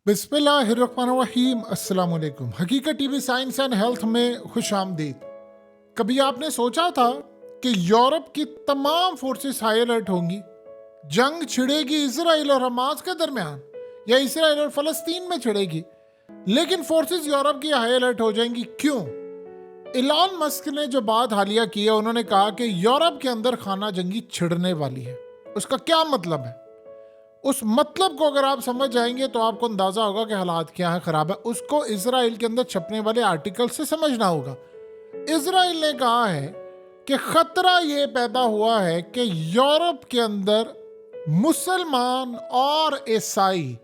बिस्मिल्लाहिर्रहमानिर्रहीम। अस्सलाम वालेकुम। हकीकत टीवी साइंस एंड हेल्थ में खुश आमदीद। कभी आपने सोचा था कि यूरोप की तमाम फोर्सेस हाई अलर्ट होंगी, जंग छिड़ेगी इसराइल और हमास के दरमियान या इसराइल और फलस्तीन में छिड़ेगी, लेकिन फोर्सेस यूरोप की हाई अलर्ट हो जाएंगी? क्यों? इलॉन मस्क ने जो बात हालिया की है, उन्होंने कहा कि यूरोप के अंदर खाना जंगी छिड़ने वाली है। उसका क्या मतलब है? उस मतलब को अगर आप समझ जाएंगे तो आपको अंदाजा होगा कि हालात क्या है, खराब है। उसको इसराइल के अंदर छपने वाले आर्टिकल से समझना होगा। इसराइल ने कहा है कि खतरा ये पैदा हुआ है कि यूरोप के अंदर मुसलमान और ईसाई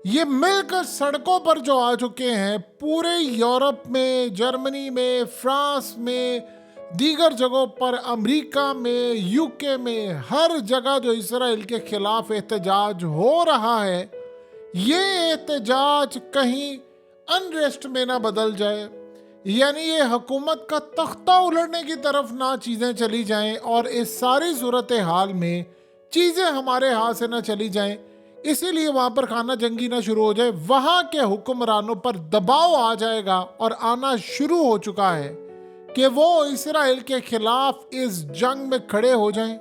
ये मिलकर सड़कों पर जो आ चुके हैं, पूरे यूरोप में, जर्मनी में, फ्रांस में, दीगर जगहों पर, अमेरिका में, यूके में, हर जगह जो इसराइल के खिलाफ एहतजाज हो रहा है, ये एहतजाज कहीं अनरेस्ट में ना बदल जाए, यानी ये हुकूमत का तख्ता उलटने की तरफ ना चीज़ें चली जाएं और इस सारी सूरत हाल में चीज़ें हमारे हाथ से ना चली जाएं, इसीलिए वहाँ पर खाना जंगी ना शुरू हो जाए। वहाँ के हुक्मरानों पर दबाव आ जाएगा और आना शुरू हो चुका है कि वो इसराइल के खिलाफ इस जंग में खड़े हो जाएं।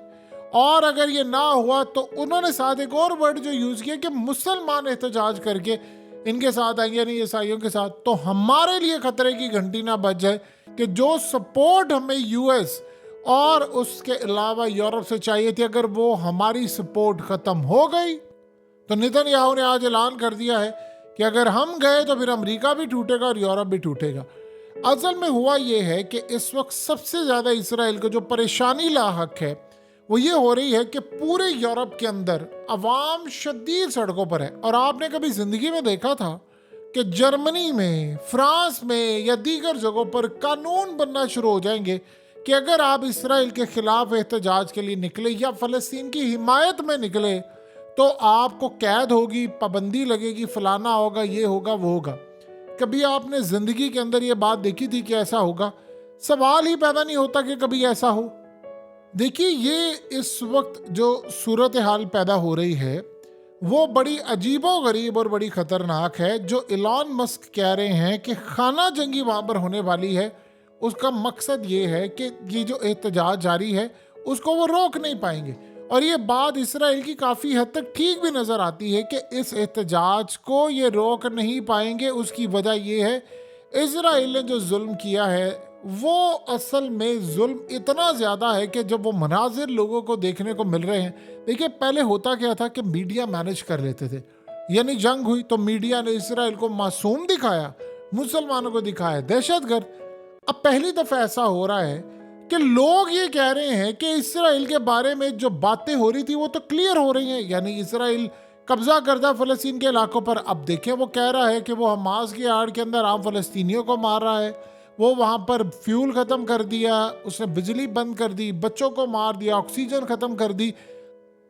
और अगर ये ना हुआ तो उन्होंने साथ एक और वर्ड जो यूज़ किया कि मुसलमान एहतजाज करके इनके साथ आएंगे, यानी ईसाइयों के साथ, तो हमारे लिए खतरे की घंटी ना बज जाए कि जो सपोर्ट हमें यूएस और उसके अलावा यूरोप से चाहिए थी, अगर वो हमारी सपोर्ट ख़त्म हो गई तो नेतन्याहू ने आज ऐलान कर दिया है कि अगर हम गए तो फिर अमेरिका भी टूटेगा और यूरोप भी टूटेगा। असल में हुआ ये है कि इस वक्त सबसे ज़्यादा इसराइल को जो परेशानी लाहक है वो ये हो रही है कि पूरे यूरोप के अंदर अवाम शदीद सड़कों पर है। और आपने कभी ज़िंदगी में देखा था कि जर्मनी में, फ्रांस में या दीगर जगहों पर कानून बनना शुरू हो जाएंगे कि अगर आप इसराइल के खिलाफ एहतजाज के लिए निकले या फ़लस्तीन की हिमायत में निकले तो आपको कैद होगी, पाबंदी लगेगी, फलाना होगा, ये होगा, वो होगा। कभी आपने ज़िंदगी के अंदर ये बात देखी थी कि ऐसा होगा? सवाल ही पैदा नहीं होता कि कभी ऐसा हो। देखिए, ये इस वक्त जो सूरत हाल पैदा हो रही है वो बड़ी अजीबो गरीब और बड़ी ख़तरनाक है। जो इलॉन मस्क कह रहे हैं कि खाना जंगी वहाँ पर होने वाली है, उसका मकसद ये है कि ये जो एहतजाज जारी है उसको वो रोक नहीं पाएंगे। और ये बात इसराइल की काफ़ी हद तक ठीक भी नज़र आती है कि इस एहतजाज को ये रोक नहीं पाएंगे। उसकी वजह ये है, इसराइल ने जो जुल्म किया है वो असल में जुल्म इतना ज़्यादा है कि जब वो मनाजिर लोगों को देखने को मिल रहे हैं, देखिए पहले होता क्या था कि मीडिया मैनेज कर लेते थे, यानी जंग हुई तो मीडिया ने इसराइल को मासूम दिखाया, मुसलमानों को दिखाया दहशतगर्द। अब पहली दफ़ा ऐसा हो रहा है कि लोग ये कह रहे हैं कि इसराइल के बारे में जो बातें हो रही थी वो तो क्लियर हो रही हैं, यानी इसराइल कब्जा करदा फ़लस्तीन के इलाकों पर। अब देखें, वो कह रहा है कि वो हमास की आड़ के अंदर आम फ़लस्तीनियों को मार रहा है, वो वहाँ पर फ्यूल ख़त्म कर दिया, उसने बिजली बंद कर दी, बच्चों को मार दिया, ऑक्सीजन ख़त्म कर दी,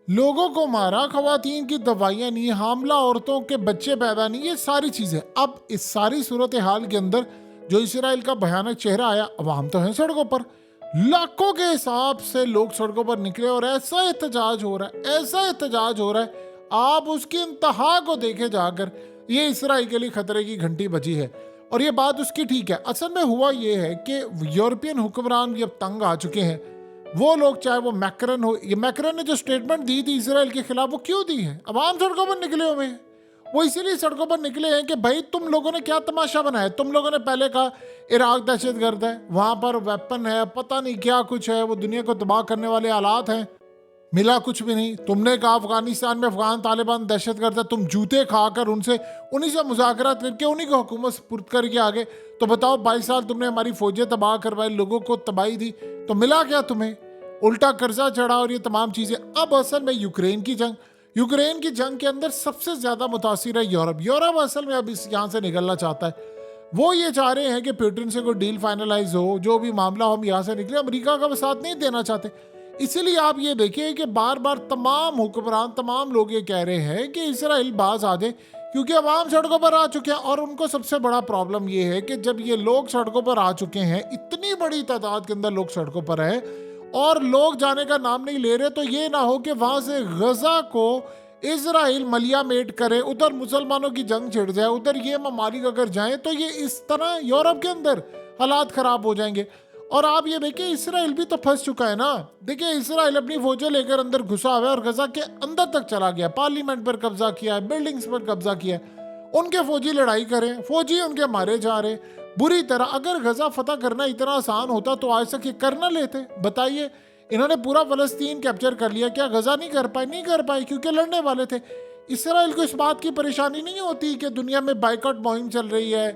लोगों को मारा, ख़वातीन की दवाइयाँ नहीं, हामला औरतों के बच्चे पैदा नहीं, ये सारी चीज़ें। अब इस सारी सूरत हाल के अंदर जो इसराइल का भयानक चेहरा आया, अवाम तो हैं सड़कों पर, लाखों के हिसाब से लोग सड़कों पर निकले और ऐसा एहतजाज हो रहा है, ऐसा एहतजाज हो रहा है, आप उसकी इंतहा को देखे जाकर, ये इसराइल के लिए खतरे की घंटी बजी है। और ये बात उसकी ठीक है। असल में हुआ ये है कि यूरोपियन हुक्मरान भी अब तंग आ चुके हैं। वो लोग, चाहे वो मैक्रन हो, ये मैक्रन ने जो स्टेटमेंट दी थी इसराइल के खिलाफ, वो क्यों दी है? अवाम सड़कों पर निकले हुए हैं। वो इसीलिए सड़कों पर निकले हैं कि भाई तुम लोगों ने क्या तमाशा बनाया। तुम लोगों ने पहले कहा इराक दहशतगर्द है, वहाँ पर वेपन है, पता नहीं क्या कुछ है, वो दुनिया को तबाह करने वाले हालात हैं, मिला कुछ भी नहीं। तुमने कहा अफगानिस्तान में अफगान तालिबान दहशतगर्द है, तुम जूते खाकर उन्हीं से मुज़ाकरात करके उन्हीं को हुकूमत सुपुर्द करके आगे। तो बताओ, 22 साल तुमने हमारी फौजें तबाह करवाई, लोगों को तबाही दी, तो मिला क्या तुम्हें? उल्टा कर्जा चढ़ा और ये तमाम चीज़ें। अब असल में यूक्रेन की जंग के अंदर सबसे ज़्यादा मुतासिर है यूरोप असल में अब इस यहाँ से निकलना चाहता है। वो ये चाह रहे हैं कि पुतिन से कोई डील फाइनलाइज हो, जो भी मामला हो हम यहाँ से निकले। अमेरिका का वो साथ नहीं देना चाहते। इसीलिए आप ये देखिए कि बार बार तमाम हुक्मरान, तमाम लोग ये कह रहे हैं कि इसराइल बाज आ जाए, क्योंकि अवाम सड़कों पर आ चुके हैं। और उनको सबसे बड़ा प्रॉब्लम ये है कि जब ये लोग सड़कों पर आ चुके हैं, इतनी बड़ी तादाद के अंदर लोग सड़कों पर हैं और लोग जाने का नाम नहीं ले रहे, तो ये ना हो कि वहाँ से गजा को इजराइल मलिया मेट करे, उधर मुसलमानों की जंग छिड़ जाए, उधर ये ममालिक अगर जाए तो ये इस तरह यूरोप के अंदर हालात खराब हो जाएंगे। और आप ये देखिए इसराइल भी तो फंस चुका है ना। देखिए इसराइल अपनी फौजें लेकर अंदर घुसा हुआ है और गजा के अंदर तक चला गया, पार्लियामेंट पर कब्जा किया है, बिल्डिंग्स पर कब्जा किया है। उनके फौजी लड़ाई करें, फौजी उनके मारे जा रहे बुरी तरह। अगर गजा फतह करना इतना आसान होता तो आज तक ये कर ना लेते, बताइए। इन्होंने पूरा फलस्तीन कैप्चर कर लिया, क्या गजा नहीं कर पाए? नहीं कर पाए क्योंकि लड़ने वाले थे। इसराइल को इस बात की परेशानी नहीं होती कि दुनिया में बाइकआउट मुहिम चल रही है,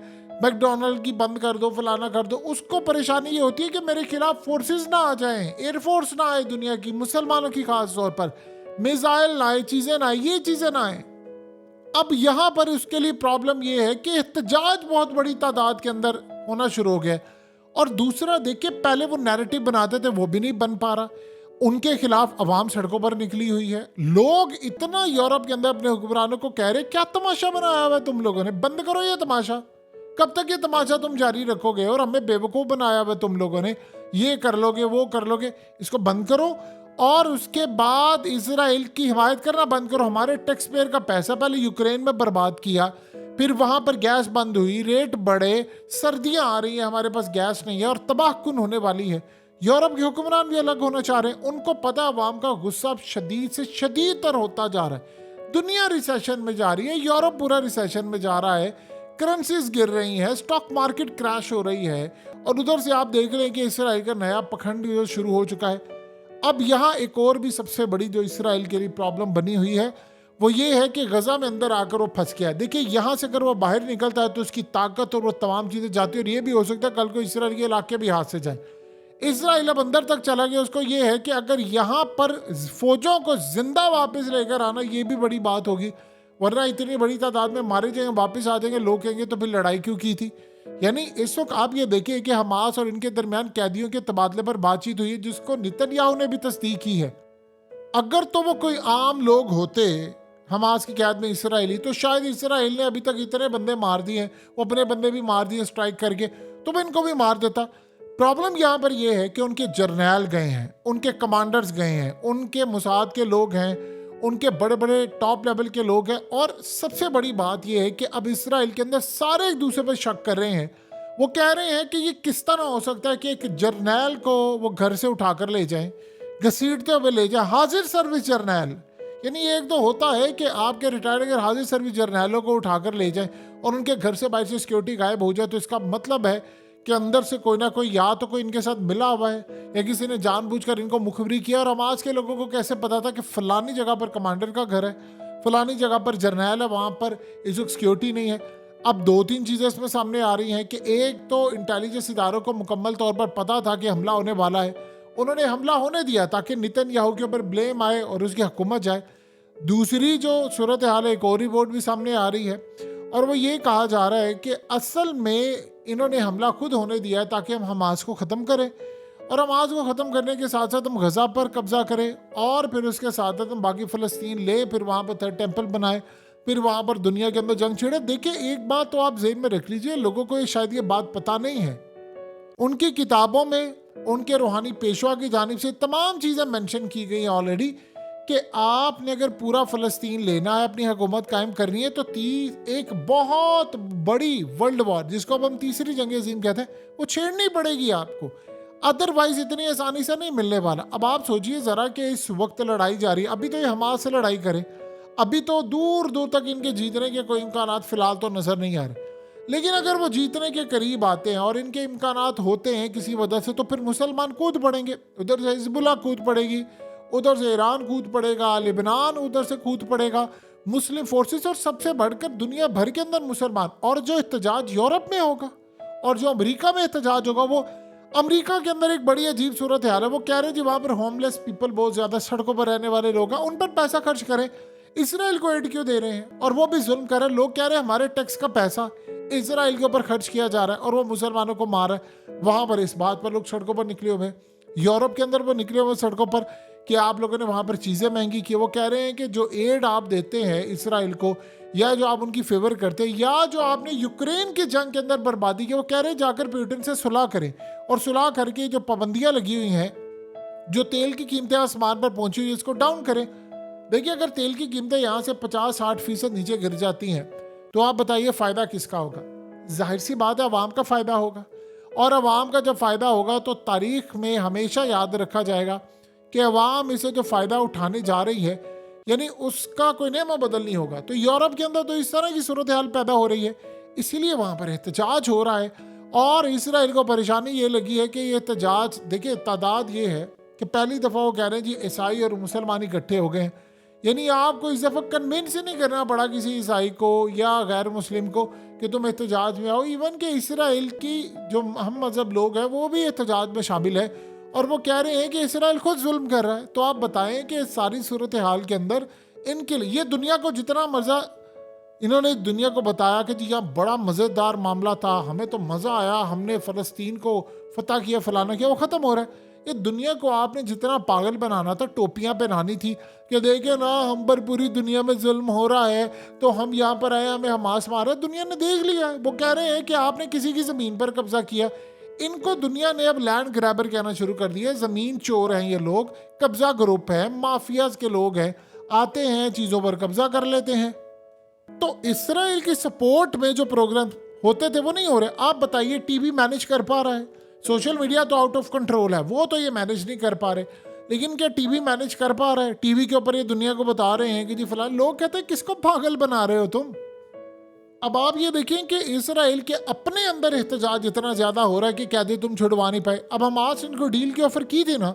मैकडोनल्ड की बंद कर दो, फलाना कर दो। उसको परेशानी ये होती है कि मेरे खिलाफ फोर्सेस ना आ जाएं, एयरफोर्स ना आए दुनिया की, मुसलमानों की खास तौर पर मिसाइल ना आए, चीजें ना आए, ये चीजें ना आए। अब यहां पर उसके लिए प्रॉब्लम यह है कि एहतजाज बहुत बड़ी तादाद के अंदर होना शुरू हो गया। और दूसरा देखिए, पहले वो नैरेटिव बनाते थे वो भी नहीं बन पा रहा, उनके खिलाफ अवाम सड़कों पर निकली हुई है। लोग इतना यूरोप के अंदर अपने हुक्मरानों को कह रहे, क्या तमाशा बनाया हुआ है तुम लोगों ने, बंद करो ये तमाशा, कब तक ये तमाशा तुम जारी रखोगे, और हमें बेवकूफ़ बनाया हुआ है तुम लोगों ने, ये कर लोगे वो कर लोगे, इसको बंद करो। और उसके बाद इसराइल की हिमायत करना बंद करो। हमारे टैक्स पेयर का पैसा पहले यूक्रेन में बर्बाद किया, फिर वहां पर गैस बंद हुई, रेट बढ़े, सर्दियां आ रही हैं, हमारे पास गैस नहीं है और तबाहकुन होने वाली है। यूरोप के हुक्मरान भी अलग होना चाह रहे हैं, उनको पता है अवाम का गुस्सा शदीद से शदीद तर होता जा रहा है। दुनिया रिसेशन में जा रही है, यूरोप पूरा रिसेशन में जा रहा है, करेंसीज गिर रही हैं, स्टॉक मार्केट क्रैश हो रही है। और उधर से आप देख रहे हैं कि इसराइल का नया पखंड शुरू हो चुका है। अब यहाँ एक और भी सबसे बड़ी जो इसराइल के लिए प्रॉब्लम बनी हुई है वो ये है कि गजा में अंदर आकर वो फंस गया है। देखिए यहाँ से अगर वो बाहर निकलता है तो उसकी ताकत और वो तमाम चीज़ें जाती है, और ये भी हो सकता है कल को इसराइल के इलाके भी हाथ से जाए। इसराइल अब अंदर तक चला गया, उसको ये है कि अगर यहाँ पर फौजों को जिंदा वापस लेकर आना, ये भी बड़ी बात होगी, वरना इतनी बड़ी तादाद में मारे जाएंगे, वापस आ जाएंगे, लोग कहेंगे तो फिर लड़ाई क्यों की थी। यानी इस वक्त आप ये देखिए कि हमास और इनके दरमियान कैदियों के तबादले पर बातचीत हुई है, जिसको नेतन्याहू ने भी तस्दीक की है। अगर तो वो कोई आम लोग होते हमास की कैद में इसराइली, तो शायद इसराइल ने अभी तक इतने बंदे मार दिए हैं, वो अपने बंदे भी मार दिए स्ट्राइक करके, तो मैं इनको भी मार देता। प्रॉब्लम यहाँ पर यह है कि उनके जर्नैल गए हैं, उनके कमांडर्स गए हैं, उनके मुसाद के लोग हैं, उनके बड़े बड़े टॉप लेवल के लोग हैं। और सबसे बड़ी बात यह है कि अब इसराइल के अंदर सारे एक दूसरे पर शक कर रहे हैं। वो कह रहे हैं कि ये किस तरह हो सकता है कि एक जर्नैल को वो घर से उठाकर ले जाएं, घसीटते हुए ले जाएं, हाजिर सर्विस जर्नैल। यानी एक तो होता है कि आपके रिटायर्ड अगर हाजिर सर्विस जर्नैलों को उठाकर ले जाएं और उनके घर से बाहर से सिक्योरिटी गायब हो जाए, तो इसका मतलब है कि अंदर से कोई ना कोई, या तो कोई इनके साथ मिला हुआ है या किसी ने जानबूझकर इनको मुखबरी किया। और हम आज के लोगों को कैसे पता था कि फलानी जगह पर कमांडर का घर है, फलानी जगह पर जर्नैल है, वहाँ पर इस वक्त सिक्योरिटी नहीं है। अब दो तीन चीज़ें इसमें सामने आ रही हैं कि एक तो इंटेलिजेंस इदारों को मुकम्मल तौर पर पता था कि हमला होने वाला है, उन्होंने हमला होने दिया ताकि नेतन्याहू के ऊपर ब्लेम आए और उसकी हुकूमत जाए। दूसरी जो सूरत हाल है, एक और रिपोर्ट भी सामने आ रही है, और वो ये कहा जा रहा है कि असल में इन्होंने हमला खुद होने दिया है ताकि हम हमास को ख़त्म करें, और हमास को ख़त्म करने के साथ साथ हम गजा पर कब्जा करें, और फिर उसके साथ साथ हम बाकी फ़लस्तीन लें, फिर वहाँ पर थर्ड टेम्पल बनाए, फिर वहाँ पर दुनिया के अंदर जंग छिड़े। देखिए एक बात तो आप जेहन में रख लीजिए, लोगों को शायद ये बात पता नहीं है, उनकी किताबों में उनके रूहानी पेशवा की जानिब से तमाम चीज़ें मेंशन की गई हैं ऑलरेडी कि आपने अगर पूरा फ़लस्तीन लेना है, अपनी हुकूमत कायम करनी है, तो एक बहुत बड़ी वर्ल्ड वॉर, जिसको अब हम तीसरी जंग अज़ीम कहते हैं, वो छेड़नी पड़ेगी आपको, अदरवाइज इतनी आसानी से नहीं मिलने वाला। अब आप सोचिए ज़रा कि इस वक्त लड़ाई जा रही है, अभी तो ये हमास से लड़ाई करें, अभी तो दूर दूर तक इनके जीतने के कोई इम्कानात फ़िलहाल तो नज़र नहीं आ रहे, लेकिन अगर वो जीतने के करीब आते हैं और इनके इम्कानात होते हैं किसी वजह से, तो फिर मुसलमान कूद पड़ेंगे, उधर से हिजबुल्लाह कूद पड़ेगी, उधर से ईरान कूद पड़ेगा, लेबनान उधर से कूद पड़ेगा, मुस्लिम फोर्सेस, और सबसे बढ़कर दुनिया भर के अंदर मुसलमान। और जो एहतजाज यूरोप में होगा और जो अमेरिका में एहतजाज होगा, वो अमेरिका के अंदर एक बड़ी अजीब सूरत हाल है। वो कह रहे हैं जी वहाँ पर होमलेस पीपल बहुत ज़्यादा, सड़कों पर रहने वाले लोग हैं, उन पर पैसा खर्च करें, इसराइल को एड क्यों दे रहे हैं, और वो भी जुल्म कर रहे हैं। लोग कह रहे हैं हमारे टैक्स का पैसा इसराइल के ऊपर खर्च किया जा रहा है और वो मुसलमानों को मार रहा है। वहाँ पर इस बात पर लोग सड़कों पर निकले हुए हैं, यूरोप के अंदर वो निकले हुए सड़कों पर कि आप लोगों ने वहाँ पर चीज़ें महंगी की। वो कह रहे हैं कि जो एड आप देते हैं इसराइल को, या जो आप उनकी फेवर करते हैं, या जो आपने यूक्रेन की जंग के अंदर बर्बादी की, वो कह रहे हैं जाकर पुतिन से सुलह करें, और सुलह करके जो पाबंदियाँ लगी हुई हैं, जो तेल की कीमतें आसमान पर पहुंची हुई है, इसको डाउन करें। देखिए, अगर तेल की कीमतें यहाँ से 50-60% नीचे गिर जाती हैं तो आप बताइए फ़ायदा किसका होगा? जाहिर सी बात है, अवाम का फ़ायदा होगा। और अवाम का जब फ़ायदा होगा तो तारीख में हमेशा याद रखा जाएगा कि अवाम इसे जो फ़ायदा उठाने जा रही है, यानी उसका कोई नेमा बदल नहीं होगा। तो यूरोप के अंदर तो इस तरह की सूरत हाल पैदा हो रही है, इसीलिए वहाँ पर एहतजाज हो रहा है। और इसराइल को परेशानी ये लगी है कि ये एहतजाज, देखिए तादाद ये है कि पहली दफ़ा वो कह रहे हैं जी ईसाई और मुसलमान इकट्ठे हो गए हैं। यानी आपको इस दफ़ा कन्विंस ही नहीं करना पड़ा किसी ईसाई को या गैर मुस्लिम को कि तुम एहतजाज में आओ। इवन के इसराइल की जो हम मज़हब लोग हैं वो भी एहतजाज में शामिल है और वो कह रहे हैं कि इसराइल खुद जुल्म कर रहा है। तो आप बताएं कि सारी सूरत हाल के अंदर इनके लिए ये दुनिया को जितना मज़ा, इन्होंने दुनिया को बताया कि जी यहाँ बड़ा मज़ेदार मामला था, हमें तो मज़ा आया, हमने फ़लस्तीन को फतह किया, फलाना किया, वो ख़त्म हो रहा है। ये दुनिया को आपने जितना पागल बनाना था, टोपियां पहनानी थी कि देखे ना हम पर पूरी दुनिया में जुल्म हो रहा है तो हम यहाँ पर आए, हमें हमास मारा, दुनिया ने देख लिया है। वो कह रहे हैं कि आपने किसी की ज़मीन पर कब्जा किया। इनको दुनिया ने अब लैंड ग्रैबर कहना शुरू कर दिया। ज़मीन चोर हैं ये लोग, कब्जा ग्रुप है, माफियाज के लोग हैं, आते हैं चीज़ों पर कब्जा कर लेते हैं। तो इसराइल की सपोर्ट में जो प्रोग्राम होते थे वो नहीं हो रहे। आप बताइए, टीवी मैनेज कर पा रहा है? सोशल मीडिया तो आउट ऑफ कंट्रोल है, वो तो ये मैनेज नहीं कर पा रहे, लेकिन क्या टीवी मैनेज कर पा रहा है? टीवी के ऊपर ये दुनिया को बता रहे हैं कि जी फलान, लोग कहते हैं किसको पागल बना रहे हो तुम। अब आप ये देखें कि इसराइल के अपने अंदर एहतजाज इतना ज़्यादा हो रहा है कि कैदी तुम छुड़वा नहीं पाए। अब हमास इनको डील की ऑफर की थी ना,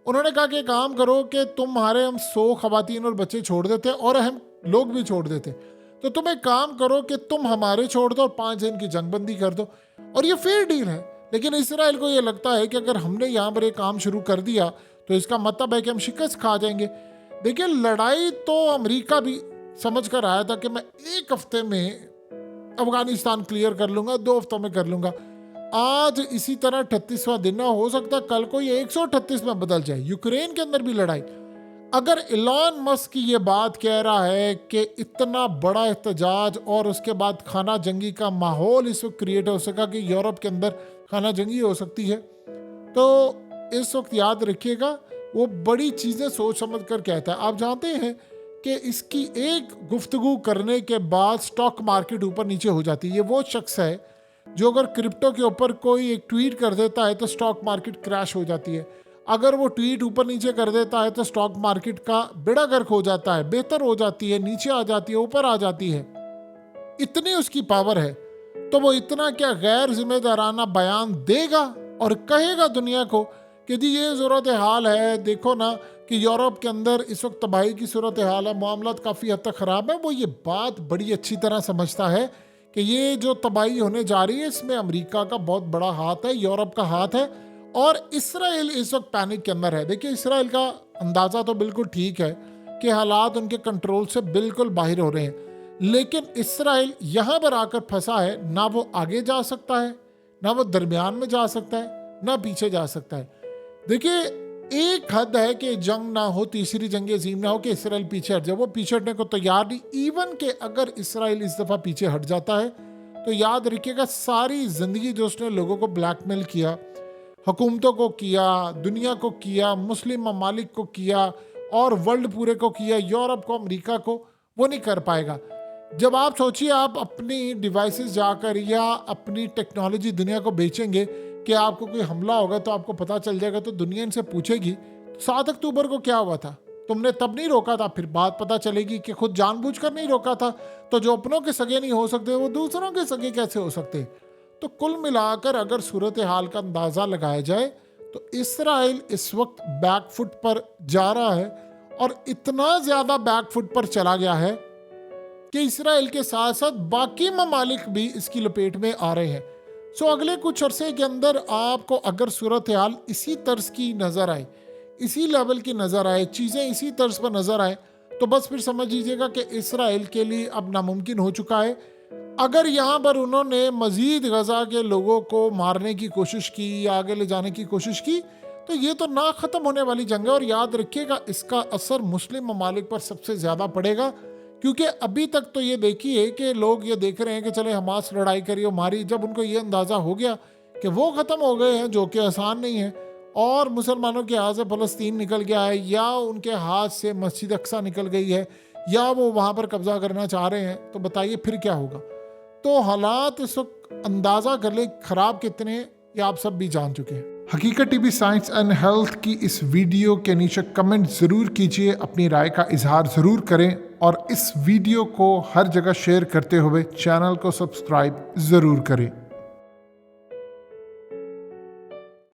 उन्होंने कहा कि काम करो कि तुम्हारे हम 100 खवातीन और बच्चे छोड़ देते और हम लोग भी छोड़ देते, तो तुम एक काम करो कि तुम हमारे छोड़ दो और 5 दिन की जंगबंदी कर दो, और ये फेयर डील है। लेकिन इसराइल को ये लगता है कि अगर हमने यहाँ पर एक काम शुरू कर दिया तो इसका मतलब है कि हम शिकस्त खा जाएंगे। देखिए, लड़ाई तो अमेरिका भी समझ कर आया था कि मैं 1 हफ्ते में अफगानिस्तान क्लियर कर लूंगा, 2 हफ्तों में कर लूंगा। आज इसी तरह 38वां दिन ना हो सकता कल को ये 138 में बदल जाए। यूक्रेन के अंदर भी लड़ाई, अगर इलॉन मस्क की ये बात कह रहा है कि इतना बड़ा एहतजाज और उसके बाद खाना जंगी का माहौल इस वक्त क्रिएट हो सका कि यूरोप के अंदर खाना जंगी हो सकती है, तो इस वक्त याद रखिएगा वो बड़ी चीज़ें सोच समझ कर कहता है। आप जानते हैं कि इसकी एक गुफ्तगू करने के बाद स्टॉक मार्केट ऊपर नीचे हो जाती है। ये वो शख्स है जो अगर क्रिप्टो के ऊपर कोई एक ट्वीट कर देता है तो स्टॉक मार्केट क्रैश हो जाती है। अगर वो ट्वीट ऊपर नीचे कर देता है तो स्टॉक मार्केट का बेड़ा गर्क हो जाता है, बेहतर हो जाती है, नीचे आ जाती है, ऊपर आ जाती है। इतनी उसकी पावर है, तो वो इतना क्या गैर जिम्मेदाराना बयान देगा और कहेगा दुनिया को कि जी ये सूरत हाल है, देखो ना कि यूरोप के अंदर इस वक्त तबाही की सूरत हाल है, मामला काफ़ी हद तक ख़राब है। वो ये बात बड़ी अच्छी तरह समझता है कि ये जो तबाही होने जा रही है इसमें अमेरिका का बहुत बड़ा हाथ है, यूरोप का हाथ है, और इसराइल इस वक्त पैनिक के अंदर है। देखिए, इसराइल का अंदाज़ा तो बिल्कुल ठीक है कि हालात उनके कंट्रोल से बिल्कुल बाहर हो रहे हैं, लेकिन इसराइल यहाँ पर आकर फंसा है। ना वो आगे जा सकता है, ना वो दरमियान में जा सकता है, ना पीछे जा सकता है। देखिए, एक हद है कि जंग ना हो, तीसरी जंग अजीम ना हो कि इसराइल पीछे हट जाए। वो पीछे हटने को तैयार नहीं। इवन के अगर इसराइल इस दफ़ा पीछे हट जाता है तो याद रखिएगा सारी ज़िंदगी जो उसने लोगों को ब्लैकमेल किया, हुकूमतों को किया, दुनिया को किया, मुस्लिम ममालिक को किया और वर्ल्ड पूरे को किया, यूरोप को, अमेरिका को, वो नहीं कर पाएगा। जब आप सोचिए आप अपनी डिवाइसेस जाकर या अपनी टेक्नोलॉजी दुनिया को बेचेंगे कि आपको कोई हमला होगा तो आपको पता चल जाएगा, तो दुनिया इनसे पूछेगी 7 अक्टूबर को क्या हुआ था, तुमने तब नहीं रोका था। फिर बात पता चलेगी कि खुद जानबूझकर नहीं रोका था, तो जो अपनों के सगे नहीं हो सकते वो दूसरों के सगे कैसे हो सकते। तो कुल मिलाकर अगर सूरत हाल का अंदाज़ा लगाया जाए तो इसराइल इस वक्त बैकफुट पर जा रहा है, और इतना ज़्यादा बैकफुट पर चला गया है कि इसराइल के साथ साथ बाकी ममालिक भी इसकी लपेट में आ रहे हैं। सो अगले कुछ अरसे के अंदर आपको अगर सूरत हाल इसी तर्ज की नज़र आए, इसी लेवल की नज़र आए, चीज़ें इसी तर्ज पर नज़र आए, तो बस फिर समझ लीजिएगा कि इसराइल के लिए अब नामुमकिन हो चुका है। अगर यहाँ पर उन्होंने मज़ीद गज़ा के लोगों को मारने की कोशिश की या आगे ले जाने की कोशिश की, तो ये तो ना ख़त्म होने वाली जंग है। और याद रखिएगा इसका असर मुस्लिम ममालिक पर सबसे ज़्यादा पड़ेगा, क्योंकि अभी तक तो ये देखिए कि लोग ये देख रहे हैं कि चले हमास लड़ाई करी और मारी। जब उनको ये अंदाज़ा हो गया कि वो ख़त्म हो गए हैं, जो कि आसान नहीं है, और मुसलमानों के हाथ से फ़लस्तीन निकल गया है, या उनके हाथ से मस्जिद अक्सा निकल गई है, या वो वहाँ पर कब्ज़ा करना चाह रहे हैं, तो बताइए फिर क्या होगा। तो हालात इस वक्त अंदाज़ा कर ले ख़राब कितने हैं, ये आप सब भी जान चुके हैं। हकीकत टीवी साइंस एंड हेल्थ की इस वीडियो के नीचे कमेंट ज़रूर कीजिए, अपनी राय का इजहार ज़रूर करें, और इस वीडियो को हर जगह शेयर करते हुए चैनल को सब्सक्राइब ज़रूर करें।